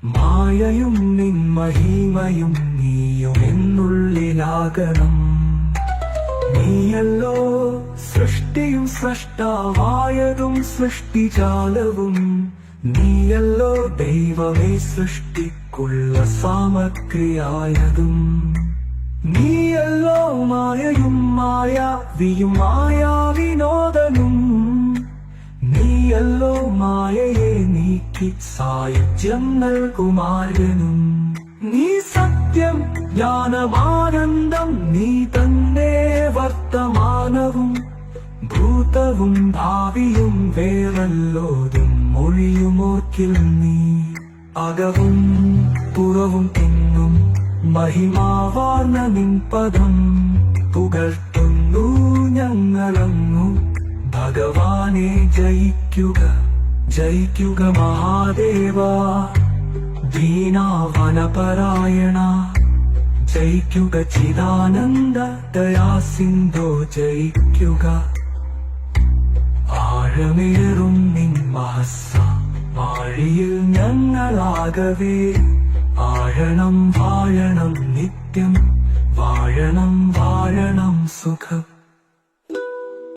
മായയും നിൻ മഹിമയും നീയും എന്നുള്ളിലാകണം. നീയല്ലോ സൃഷ്ടിയും സൃഷ്ടാവായതും സൃഷ്ടിജാലവും. നീയല്ലോ ദൈവമേ സൃഷ്ടിക്കുള്ള സാമഗ്രിയായതും. നീയല്ലോ മായയും മായാവിയും മായാവിനോദനും. നീയല്ലോ മായയെ നീക്കി സായുജ്യം നൽകുമാരനും. നീ സത്യം ജ്ഞാനമാനന്ദം. നീ തന്നെ വർത്തമാനവും ഭൂതവും ഭാവിയും വേറല്ലോതും മൊഴിയുമോർക്കിൽ നീ. അകവും പുറവും എങ്ങും മഹിമാവാർന്ന നിൻ പദം പുകഴ്ത്തുന്നു ഞങ്ങളങ്ങു. ഭഗവാനെ ജയിക്കുക ജയിക്കുക മഹാദേവ. ദീനാവനപരായണ ജയിക്കുക. ചിദാനന്ദ ദയാസിന്ധോ ജയിക്കുക. ആഴമേറും നിൻ മഹസ്സ വാഴിയിൽ ഞങ്ങളാകവേ. ആഴണം വാഴണം നിത്യം വാഴണം വാഴണം സുഖം.